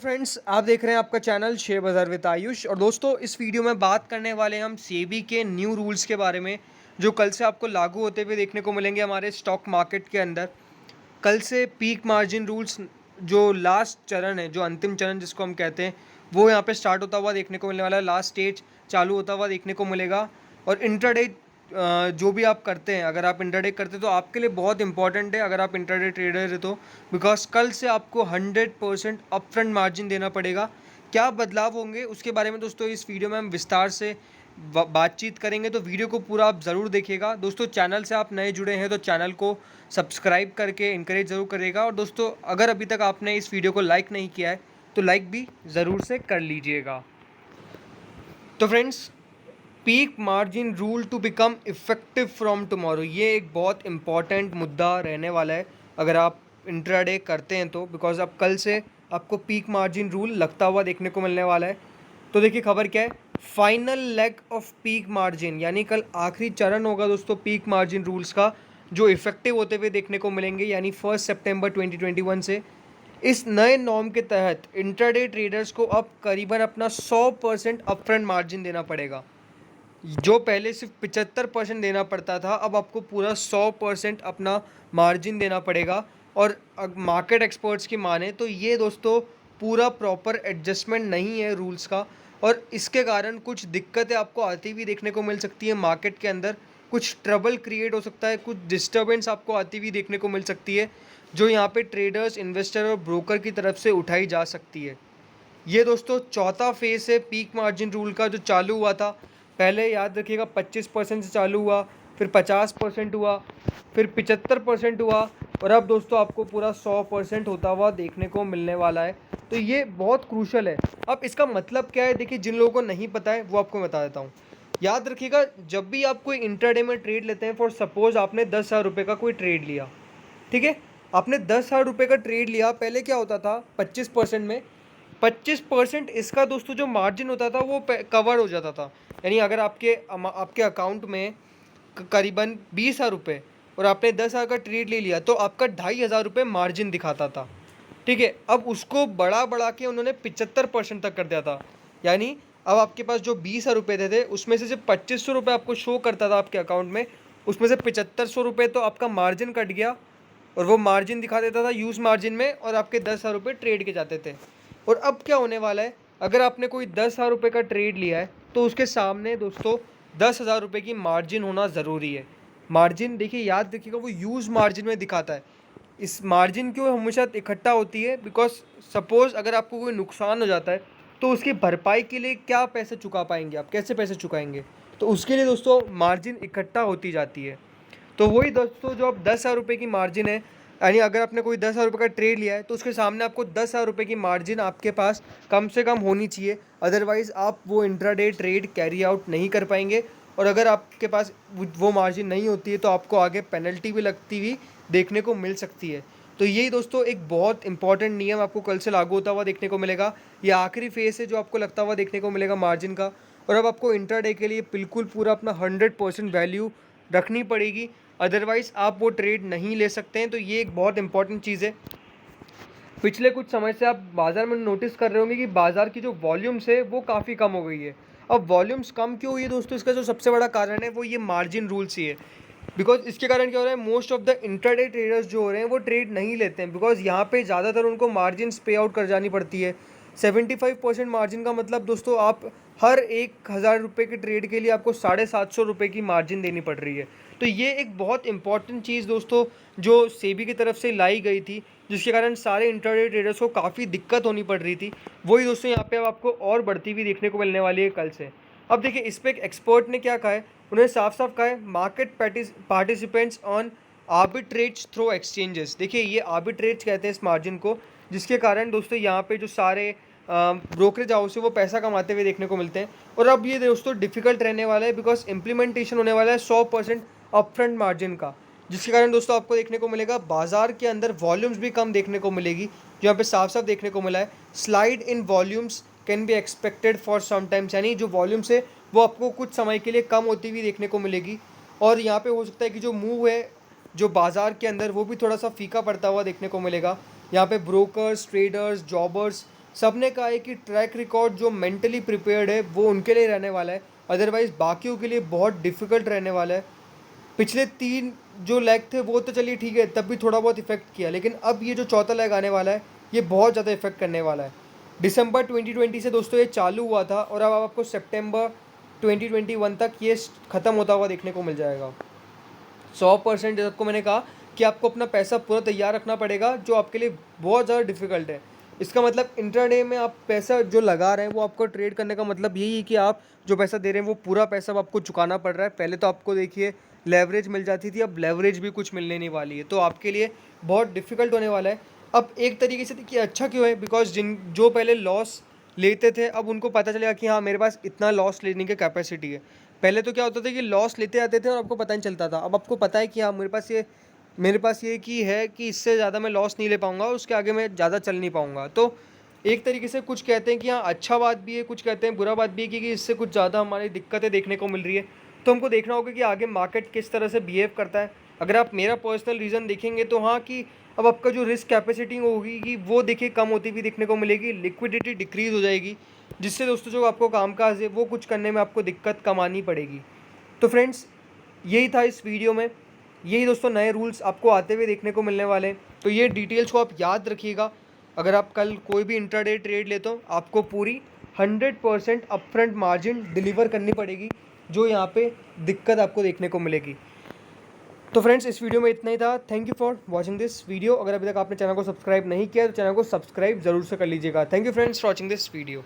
Friends, आप देख रहे हैं आपका चैनल शेयर बाज़ार विद आयुष। और दोस्तों, इस वीडियो में बात करने वाले हैं हम सेबी के न्यू रूल्स के बारे में, जो कल से आपको लागू होते हुए देखने को मिलेंगे हमारे स्टॉक मार्केट के अंदर। कल से पीक मार्जिन रूल्स, जो लास्ट चरण है, जो अंतिम चरण जिसको हम कहते हैं, वो यहाँ पे स्टार्ट होता हुआ देखने को मिलने वाला है। लास्ट स्टेज चालू होता हुआ देखने को मिलेगा। और इंट्राडे जो भी आप करते हैं, अगर आप इंट्राडे करते हैं तो आपके लिए बहुत इंपॉर्टेंट है, अगर आप इंट्राडे ट्रेडर है तो। बिकॉज कल से आपको 100% अपफ्रंट मार्जिन देना पड़ेगा। क्या बदलाव होंगे उसके बारे में दोस्तों इस वीडियो में हम विस्तार से बातचीत करेंगे, तो वीडियो को पूरा आप ज़रूर देखिएगा। दोस्तों, चैनल से आप नए जुड़े हैं तो चैनल को सब्सक्राइब करके इनकरेज ज़रूर करिएगा। और दोस्तों, अगर अभी तक आपने इस वीडियो को लाइक नहीं किया है तो लाइक भी ज़रूर से कर लीजिएगा। तो friends, peak margin rule to become effective from tomorrow, ये एक बहुत इंपॉर्टेंट मुद्दा रहने वाला है अगर आप इंट्राडे करते हैं तो। बिकॉज अब कल से आपको पीक मार्जिन रूल लगता हुआ देखने को मिलने वाला है। तो देखिए खबर क्या है, final leg off peak margin, यानी कल आखिरी चरण होगा दोस्तों पीक मार्जिन रूल्स का, जो इफेक्टिव होते हुए देखने को मिलेंगे, यानी 1 सितंबर 2021 से। इस नए नॉर्म के तहत इंट्राडे ट्रेडर्स को अब करीबन अपना 100% अपफ्रंट मार्जिन देना पड़ेगा। जो पहले सिर्फ 75% देना पड़ता था, अब आपको पूरा 100% अपना मार्जिन देना पड़ेगा। और मार्केट एक्सपर्ट्स की माने तो ये दोस्तों पूरा प्रॉपर एडजस्टमेंट नहीं है रूल्स का। और इसके कारण कुछ दिक्कतें आपको आती हुई देखने को मिल सकती है मार्केट के अंदर। कुछ ट्रबल क्रिएट हो सकता है, कुछ डिस्टर्बेंस आपको आती हुई देखने को मिल सकती है, जो यहाँ पे ट्रेडर्स, इन्वेस्टर और ब्रोकर की तरफ से उठाई जा सकती है। ये दोस्तों चौथा फेज़ है पीक मार्जिन रूल का, जो चालू हुआ था। पहले याद रखिएगा 25% से चालू हुआ, फिर 50% हुआ, फिर 75% हुआ, और अब दोस्तों आपको पूरा 100% होता हुआ देखने को मिलने वाला है। तो ये बहुत क्रूशल है। अब इसका मतलब क्या है, देखिए जिन लोगों को नहीं पता है वो आपको बता देता हूँ। याद रखिएगा, जब भी आप कोई इंट्राडे में ट्रेड लेते हैं, फॉर सपोज आपने 10,000 रुपये का कोई ट्रेड लिया, ठीक है, आपने 10,000 रुपये का ट्रेड लिया। पहले क्या होता था, 25% में 25% इसका दोस्तों जो मार्जिन होता था वो कवर हो जाता था। यानी अगर आपके अकाउंट में करीबन 20,000 रुपये और आपने 10,000 का ट्रेड ले लिया, तो आपका 2,500 रुपये मार्जिन दिखाता था। ठीक है, अब उसको बढ़ा के उन्होंने 75% तक कर दिया था। यानी अब आपके पास जो 20,000 रुपये थे उसमें से सिर्फ 2,500 रुपये आपको शो करता था आपके अकाउंट में, उसमें से 7,500 रुपये तो आपका मार्जिन कट गया, और वो मार्जिन दिखा देता था यूज़ मार्जिन में, और आपके 10,000 रुपये ट्रेड के जाते थे। और अब क्या होने वाला है, अगर आपने कोई 10,000 रुपये का ट्रेड लिया है तो उसके सामने दोस्तों 10,000 रुपये की मार्जिन होना ज़रूरी है। मार्जिन देखिए, याद रखिएगा, वो यूज़ मार्जिन में दिखाता है। इस मार्जिन क्यों हमेशा इकट्ठा होती है, बिकॉज सपोज़ अगर आपको कोई नुकसान हो जाता है तो उसकी भरपाई के लिए क्या पैसे चुका पाएंगे आप, कैसे पैसे चुकाएंगे, तो उसके लिए दोस्तों मार्जिन इकट्ठा होती जाती है। तो वही दोस्तों, जो अब 10,000 रुपये की मार्जिन है, यानी अगर आपने कोई 10,000 रुपये का ट्रेड लिया है तो उसके सामने आपको 10,000 रुपये की मार्जिन आपके पास कम से कम होनी चाहिए। अदरवाइज़ आप वो इंट्राडे ट्रेड कैरी आउट नहीं कर पाएंगे। और अगर आपके पास वो मार्जिन नहीं होती है तो आपको आगे पेनल्टी भी लगती हुई देखने को मिल सकती है। तो यही दोस्तों एक बहुत इंपॉर्टेंट नियम आपको कल से लागू होता हुआ देखने को मिलेगा। ये आखिरी फेज़ है जो आपको लगता हुआ देखने को मिलेगा मार्जिन का। और अब आपको इंट्राडे के लिए बिल्कुल पूरा अपना 100% वैल्यू रखनी पड़ेगी, अदरवाइज़ आप वो ट्रेड नहीं ले सकते हैं। तो ये एक बहुत इंपॉर्टेंट चीज़ है। पिछले कुछ समय से आप बाज़ार में नोटिस कर रहे होंगे कि बाज़ार की जो वॉल्यूम्स है वो काफ़ी कम हो गई है। अब वॉल्यूम्स कम क्यों हुई है दोस्तों, इसका जो सबसे बड़ा कारण है वो ये मार्जिन रूल्स ही है। बिकॉज इसके कारण क्या हो रहा है, most of the intraday traders जो हो रहे हैं वो ट्रेड नहीं लेते हैं, बिकॉज यहाँ पे ज़्यादातर उनको मार्जिन पे आउट कर जानी पड़ती है। 75% मार्जिन का मतलब दोस्तों, आप हर 1,000 रुपये के ट्रेड के लिए आपको 750 रुपये की मार्जिन देनी पड़ रही है। तो ये एक बहुत इंपॉर्टेंट चीज़ दोस्तों जो सेबी की तरफ से लाई गई थी, जिसके कारण सारे इंट्राडे ट्रेडर्स को काफ़ी दिक्कत होनी पड़ रही थी, वही दोस्तों यहाँ पे अब आपको और बढ़ती हुई देखने को मिलने वाली है कल से। अब देखिए इस पर एक एक्सपर्ट ने क्या कहा है, उन्होंने साफ साफ कहा है, market participants on arbitrage through exchanges. देखिए ये आर्बिट्रेज कहते हैं इस मार्जिन को, जिसके कारण दोस्तों यहाँ पे जो सारे ब्रोकरेज हाउस है वो पैसा कमाते हुए देखने को मिलते हैं। और अब ये दोस्तों डिफिकल्ट रहने वाला है, बिकॉज इम्प्लीमेंटेशन होने वाला है 100% अपफ्रंट मार्जिन का, जिसके कारण दोस्तों आपको देखने को मिलेगा बाजार के अंदर वॉल्यूम्स भी कम देखने को मिलेगी। जो यहाँ पे साफ साफ देखने को मिला है, slide in volumes can be expected for some times, यानी जो वॉल्यूम्स है वो आपको कुछ समय के लिए कम होती हुई देखने को मिलेगी। और यहाँ पे हो सकता है कि जो मूव है जो बाज़ार के अंदर वो भी थोड़ा सा फीका पड़ता हुआ देखने को मिलेगा। यहाँ पे ब्रोकर्स, ट्रेडर्स, जॉबर्स सबने कहा है कि ट्रैक रिकॉर्ड जो मेंटली प्रिपेयर्ड है वो उनके लिए रहने वाला है, अदरवाइज़ बाकियों के लिए बहुत डिफ़िकल्ट रहने वाला है। पिछले 3 जो लेग थे वो तो चलिए ठीक है, तब भी थोड़ा बहुत इफ़ेक्ट किया, लेकिन अब ये जो चौथा लेग आने वाला है ये बहुत ज़्यादा इफ़ेक्ट करने वाला है। दिसंबर 2020 से दोस्तों ये चालू हुआ था और अब आपको सितंबर 2021 तक ये ख़त्म होता हुआ देखने को मिल जाएगा। 100% जैसे आपको मैंने कहा कि आपको अपना पैसा पूरा तैयार रखना पड़ेगा, जो आपके लिए बहुत ज़्यादा डिफ़िकल्ट है। इसका मतलब इंट्राडे में आप पैसा जो लगा रहे हैं, वो आपको ट्रेड करने का मतलब यही है कि आप जो पैसा दे रहे हैं वो पूरा पैसा अब आपको चुकाना पड़ रहा है। पहले तो आपको देखिए लेवरेज मिल जाती थी, अब लेवरेज भी कुछ मिलने नहीं वाली है, तो आपके लिए बहुत डिफ़िकल्ट होने वाला है। अब एक तरीके से देखिए अच्छा क्यों है, बिकॉज़ जो पहले लॉस लेते थे, अब उनको पता चलेगा कि हाँ, मेरे पास इतना लॉस लेने की कैपेसिटी है। पहले तो क्या होता था कि लॉस लेते आते थे और आपको पता नहीं चलता था। अब आपको पता है कि हाँ, मेरे पास ये कि है कि इससे ज़्यादा मैं लॉस नहीं ले पाऊँगा, उसके आगे मैं ज़्यादा चल नहीं पाऊँगा। तो एक तरीके से कुछ कहते हैं कि हाँ, अच्छा बात भी है, कुछ कहते हैं बुरा बात भी है, क्योंकि इससे कुछ ज़्यादा हमारी दिक्कतें देखने को मिल रही है। तो हमको देखना होगा कि आगे मार्केट किस तरह से बिहेव करता है। अगर आप मेरा पर्सनल रीज़न देखेंगे तो हाँ, कि अब आपका जो रिस्क कैपेसिटी होगी कि वो देखिए कम होती हुई देखने को मिलेगी, लिक्विडिटी डिक्रीज़ हो जाएगी, जिससे दोस्तों जो आपको कामकाज है वो कुछ करने में आपको दिक्कत कम आनी पड़ेगी। तो फ्रेंड्स, यही था इस वीडियो में। यही दोस्तों नए रूल्स आपको आते हुए देखने को मिलने वाले हैं। तो ये डिटेल्स को आप याद रखिएगा। अगर आप कल कोई भी इंट्राडे ट्रेड लेते हो, आपको पूरी 100% अपफ्रंट मार्जिन डिलीवर करनी पड़ेगी, जो यहाँ पे दिक्कत आपको देखने को मिलेगी। तो फ्रेंड्स, इस वीडियो में इतना ही था। Thank you for watching this video. अगर अभी तक आपने चैनल को सब्सक्राइब नहीं किया तो चैनल को सब्सक्राइब जरूर से कर लीजिएगा। Thank you friends for watching this video.